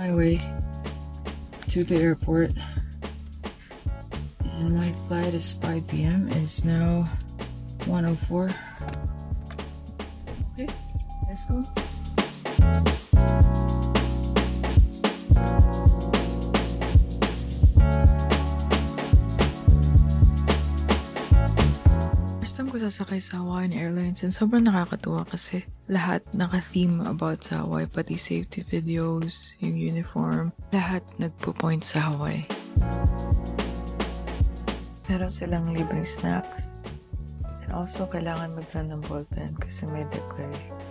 my way to the airport. And my flight is 5 p.m. It's now 1:04. Okay, let's go. First time ko sasakay sa Hawaiian Airlines and sobrang nakakatuwa kasi lahat naka-theme about sa Hawaii, pati safety videos, yung uniform, lahat nagpo-point sa Hawaii. Meron silang libreng snacks. And also, kailangan mag-run ng ballpen kasi may declarations.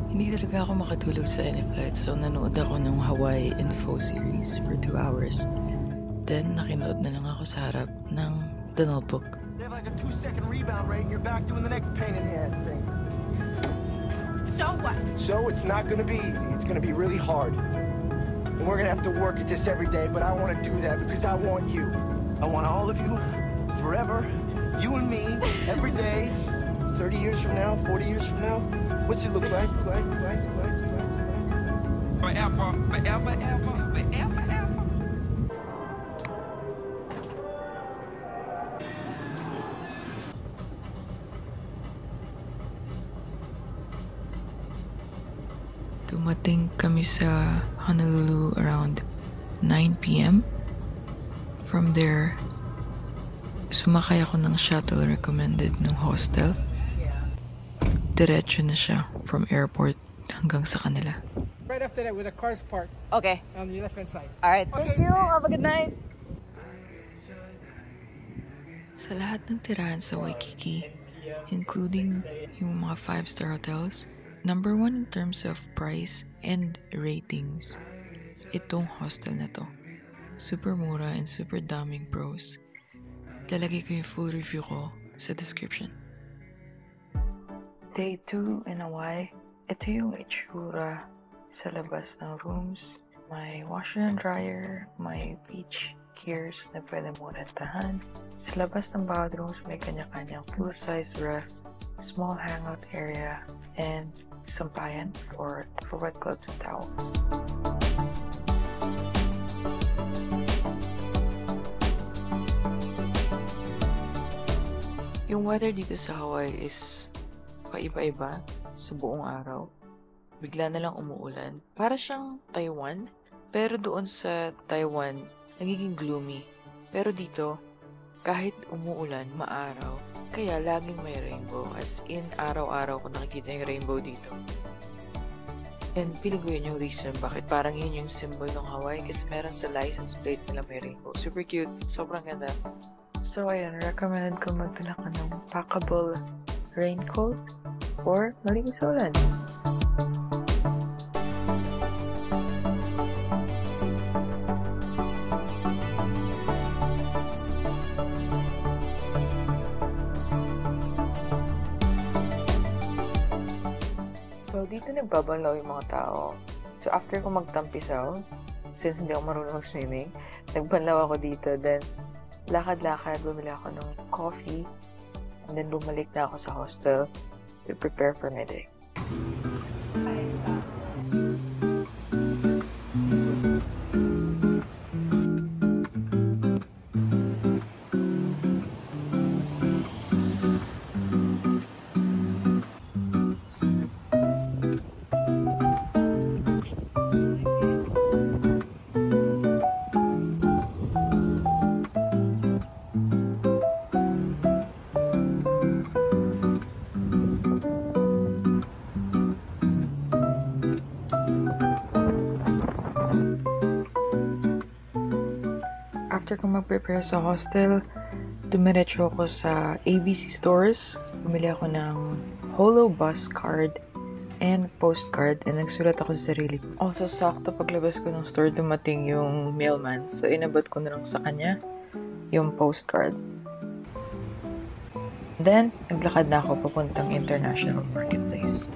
Hindi talaga ako makatulog sa any flight, so nanood ako ng Hawaii Info series for 2 hours. Then, nakinood na lang ako sa harap ng The Notebook. They have like a 2-second rebound rate and you're back doing the next pain in the ass thing. So what? So it's not gonna be easy. It's gonna be really hard. And we're gonna have to work at this every day, but I wanna do that because I want you. I want all of you, forever. You and me, every day. 30 years from now, 40 years from now. What's it look like? Forever, forever, ever, forever, ever. Dumating kami sa Honolulu around 9 p.m. From there, sumakay ako ng shuttle recommended ng hostel. Diretso na siya from airport hanggang sa kanila. Right after that, where the cars parked. Okay. On the left-hand side. All right. Thank you. Have a good night. Sa lahat ng tirahan sa Waikiki, including yung mga 5-star hotels, number 1 in terms of price and ratings, itong hostel na to. Super mura and super daming pros. Lalagay ko yung full review ko sa description. Day 2 in Hawaii. Ito yung itsura sa labas ng rooms. May washer and dryer, may beach gears na pwede mo rentahan. Sa labas ng bawat rooms may kanya-kanyang full-size ref, small hangout area, and sampayan for wet clothes and towels. Yung weather dito sa Hawaii is paiba-iba sa buong araw. Bigla na lang umuulan. Para siyang Taiwan, pero doon sa Taiwan, nagiging gloomy. Pero dito, kahit umuulan, maaraw, kaya laging may rainbow. As in, araw-araw ko nakikita yung rainbow dito. And feeling ko yun yung reason bakit parang yun yung symbol ng Hawaii kasi meron sa license plate nila may rainbow. Super cute. Sobrang ganda. So, ayan. Recommended ko magdala ka ng packable raincoat or malinis sa ulan. So, dito nagbabalaw yung mga tao. So, after ko magtampisaw, since hindi ako marunong mag-swimming, nagbanlaw ako dito. Then, lakad-lakad, bumili ako ng coffee. And then, bumalik na ako sa hostel to prepare for my day. After ko mag-prepare sa hostel, dumiretso ako sa ABC stores. Bumili ako ng Holo Bus card and postcard and nagsulat ako sa sarili. Also, sakto paglabas ko ng store, dumating yung mailman. So, inabot ko na lang sa kanya yung postcard. Then, naglakad na ako papuntang International Marketplace.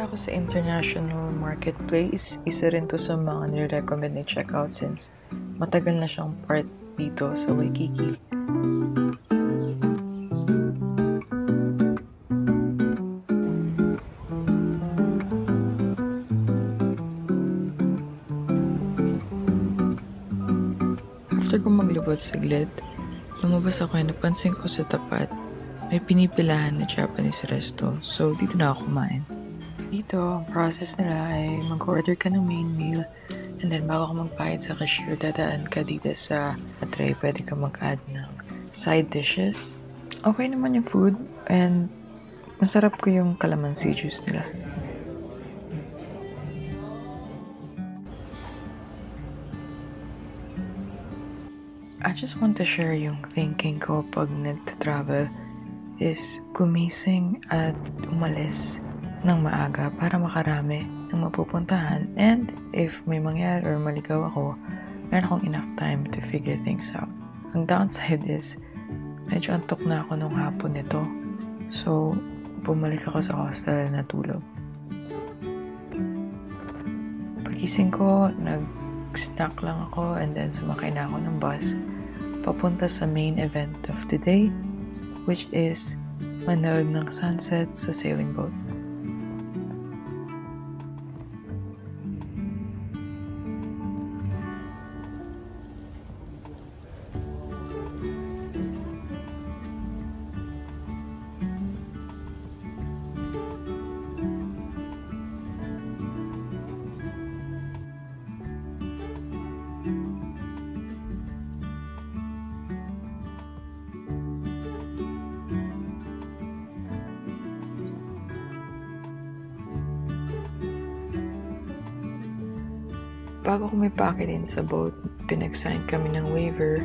ako sa International Marketplace. Isa rin to sa mga nire-recommend na check-out since matagal na siyang part dito sa Waikiki. After ko maglibot saglit, lumabas ako and napansin ko sa tapat may pinipilahan na Japanese resto. So, dito na ako kumain. Dito, ang process nila ay mag-order ka ng main meal and then bago ka magbayad sa cashier, dadaan ka dito sa tray. Pwede ka mag-add ng side dishes. Okay naman yung food and masarap ko yung calamansi juice nila. I just want to share yung thinking ko pag nagta-travel is gumising at umalis ng maaga para makarami ng mapupuntahan, and if may mangyari or maligaw ako, meron akong enough time to figure things out. Ang downside is medyo antok na ako nung hapon nito, so bumalik ako sa hostel na tulog. Pagising ko, nag-snack lang ako and then sumakay na ako ng bus papunta sa main event of the day, which is manood ng sunset sa sailing boat. Bago kumipake din sa boat, pinag-sign kami ng waiver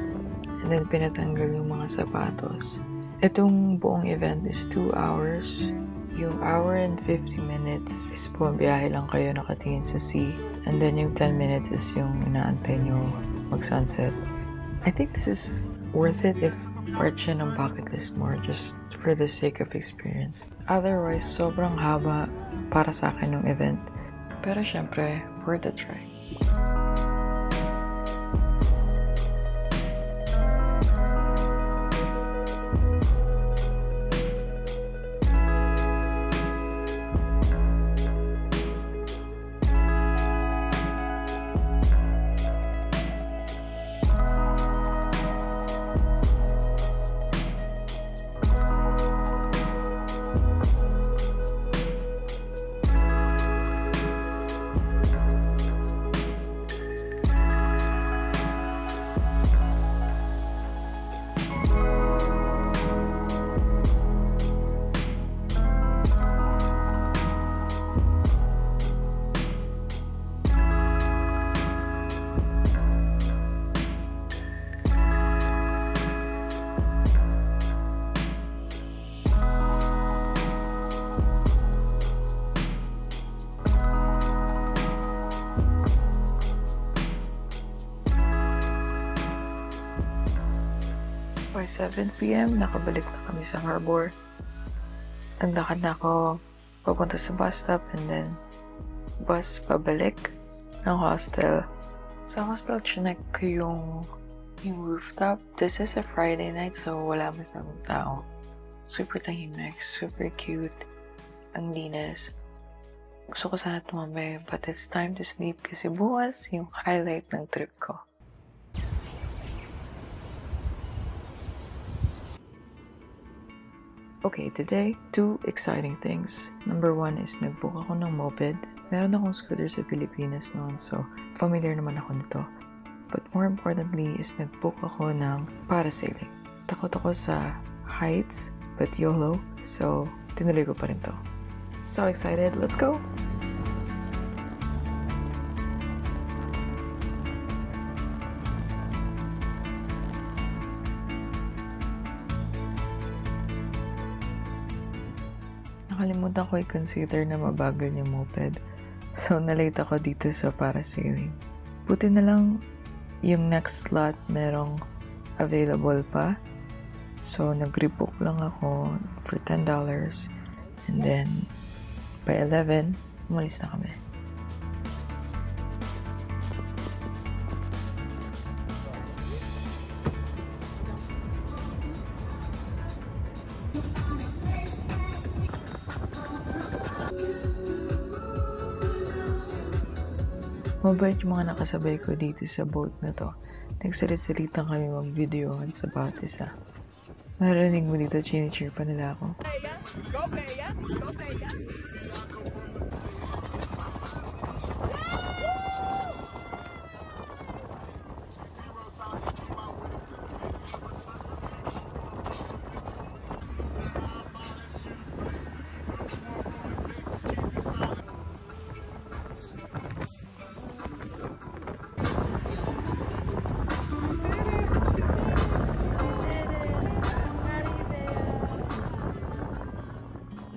and then pinatanggal yung mga sapatos. Itong buong event is 2 hours. Yung hour and 50 minutes is bumabiyahe lang kayo nakatingin sa sea. And then yung 10 minutes is yung inaantay nyo mag-sunset. I think this is worth it if part siya ng bucket list more just for the sake of experience. Otherwise, sobrang haba para sa akin ng event. Pero syempre, worth a try. By 7 p.m., nakabalik na kami sa harbor. Naglakad na ako papunta sa bus stop and then bus pabalik ng hostel. Sa hostel, chinek ko yung rooftop. This is a Friday night, so wala masyadong tao. Super tahimik, super cute, ang linis. Gusto ko sana tumambay, but it's time to sleep kasi bukas yung highlight ng trip ko. Okay, today, 2 exciting things. Number 1 is nag-book ako ng moped. Meron akong scooter sa Pilipinas noon, so familiar naman ako nito. But more importantly is nag-book ako ng parasailing. Takot ako sa heights, but YOLO, so tinuloy ko pa rin to. So excited, let's go! Nakalimutan ko i-consider na mabagal yung moped. So, nalate ako dito sa parasailing. Buti na lang yung next slot merong available pa. So, nag-rebook lang ako for $10. And then, by 11, umalis na kami. Mabait yung mga nakasabay ko dito sa boat na to. Nagsalit-salitan kami mag-videohan sa bawat isa. Marinig mo dito, chini-cheer pa nila ako. Go, Bea! Go, Bea!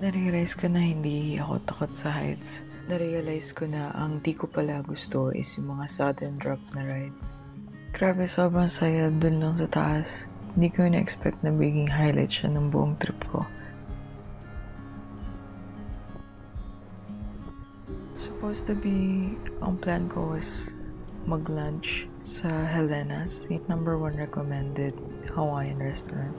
Narealize ko na hindi ako takot sa heights. Narealize ko na ang di ko pala gusto is yung mga sudden drop na rides. Grabe, sobrang saya dun lang sa taas. Hindi ko na-expect na biging highlight siya ng buong trip ko. Supposed to be, ang plan ko was mag-lunch sa Helena's, number 1 recommended Hawaiian restaurant.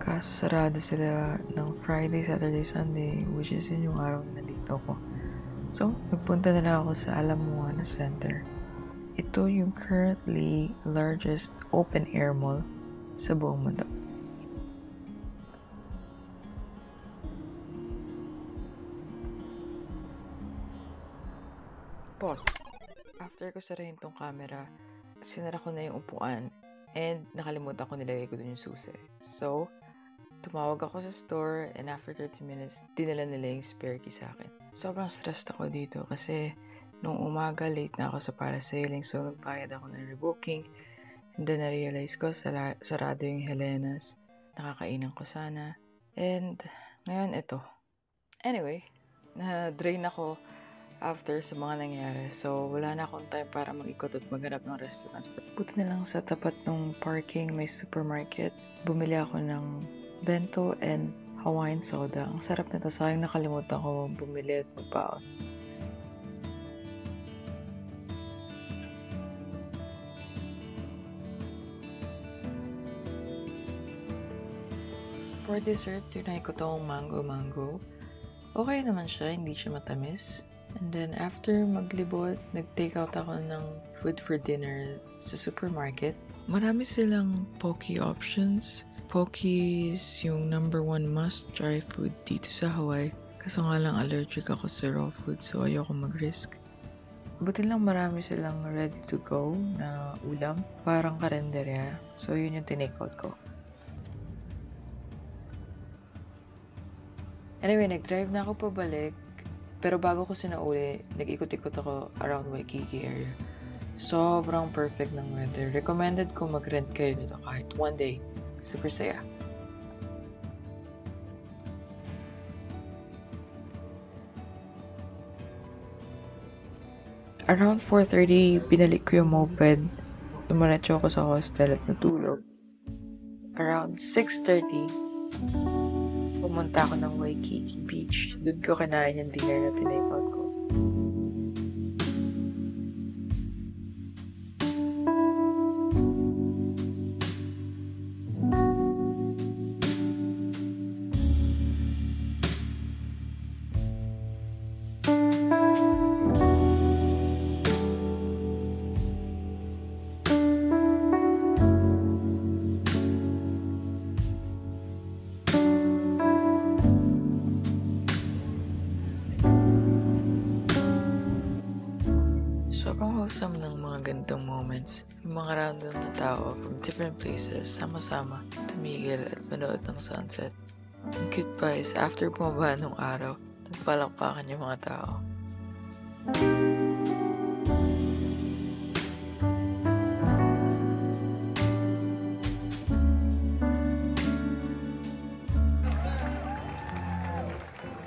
Kaso sarado sila ng Friday, Saturday, Sunday, which is yun yung araw na nandito ko. So, nagpunta na lang ako sa Alamoana Center. Ito yung currently largest open-air mall sa buong mundo. Pause. After ko sarahin tong camera, sinara ko na yung upuan and nakalimutan ko nilagay ko dun yung susi. So, tumawag ako sa store and after 30 minutes, dinala nila yung spare key sa akin. Sobrang stressed ako dito kasi nung umaga, late na ako sa parasailing so nagbayad ako ng rebooking. And then na-realize ko, sarado yung Helena's. Nakakainan ko sana. And ngayon, ito. Anyway, na-drain ako after sa mga nangyari. So, wala na akong time para mag-ikot at maghanap ng restaurant. Buti na lang sa tapat ng parking may supermarket. Bumili ako ng bento and Hawaiian soda. Ang sarap nito. Sayang nakalimutan ko bumili at magbaon. For dessert, tinry ko tong mango. Okay naman siya. Hindi siya matamis. And then after maglibot, nag-take out ako ng food for dinner sa supermarket. Marami silang poke options. Poke is yung number 1 must-try food dito sa Hawaii. Kaso nga lang allergic ako sa raw food so ayoko mag-risk. Buti lang marami silang ready-to-go na ulam. Parang karenderya. So yun yung tinake out ko. Anyway, nag-drive na ako pabalik. Pero bago ko sinauli, nag-ikot-ikot ako around Waikiki area. Sobrang perfect ng weather. Recommended ko mag-rent kayo nito kahit one day. Super saya. Around 4:30, binalik ko yung moped. Dumiretso ako sa hostel at natulog. Around 6:30, pumunta ako ng Waikiki Beach. Doon ko kinain yung dinner na tinake out ko. Sobrang wholesome ng mga ganitong moments. Yung mga random na tao from different places, sama-sama, tumigil at manood ng sunset. Ang cute pa is after bumaba nung araw, nagpalakpakan yung mga tao.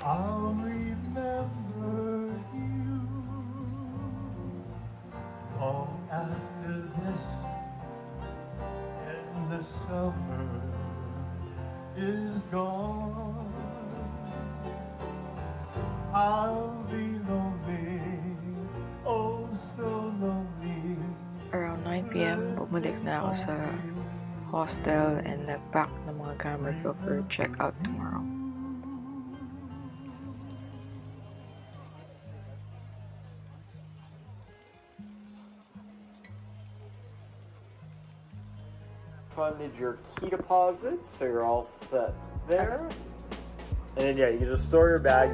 I'll remember you long after this, and the summer is gone. I'll be bumalik na ako sa hostel and nag-pack ng mga camera ko for check-out tomorrow. Funded your key deposit, so you're all set there. And then yeah, you can just store your bag.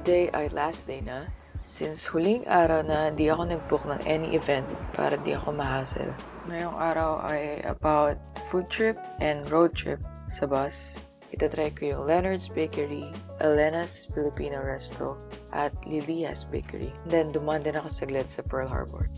Today ay last day na. Since huling araw na di ako nag-book ng any event para di ako ma-hassle. Ngayong araw ay about food trip and road trip sa bus. Itatry ko yung Leonard's Bakery, Elena's Filipino Resto, at Lilia's Bakery. Then, dumaan din ako saglit sa Pearl Harbor.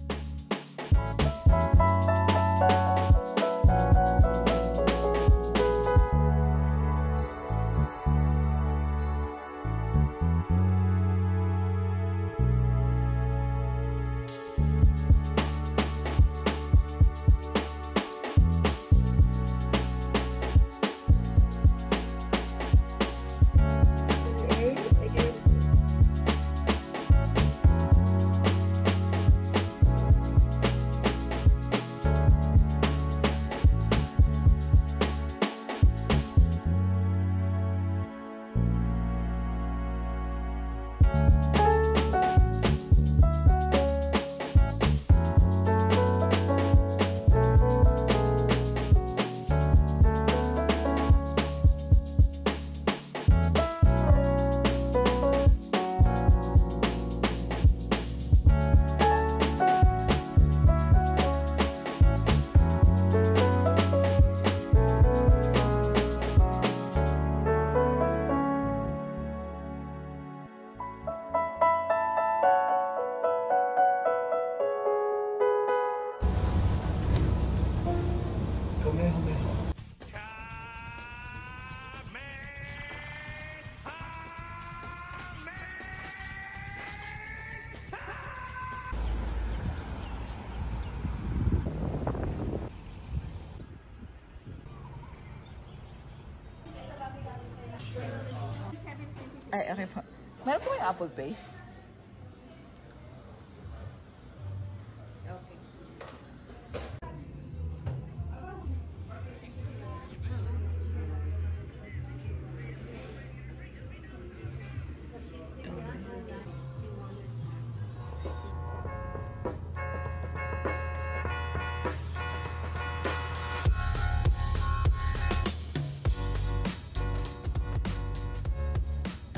Ay, okay po. Meron po kayong Apple Pay?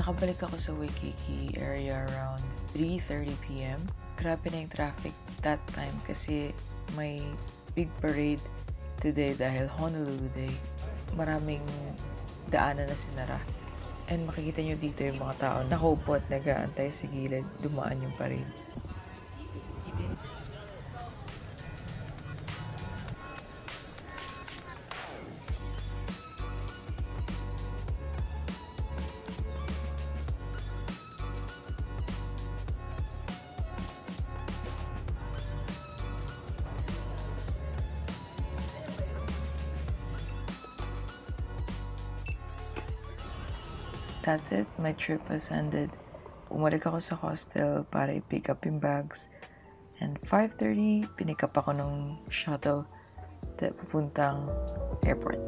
Nakabalik ako sa Waikiki area around 3:30 p.m. Grabe na yung traffic that time kasi may big parade today dahil Honolulu Day. Maraming daanan na sinara. And makikita nyo dito yung mga tao nakaupo at nag-aantay sa gilid dumaan yung parade. That's it. My trip has ended. Umalik ako sa hostel para i-pick up yung bags. And 5:30, pinick up ako ng shuttle papuntang airport.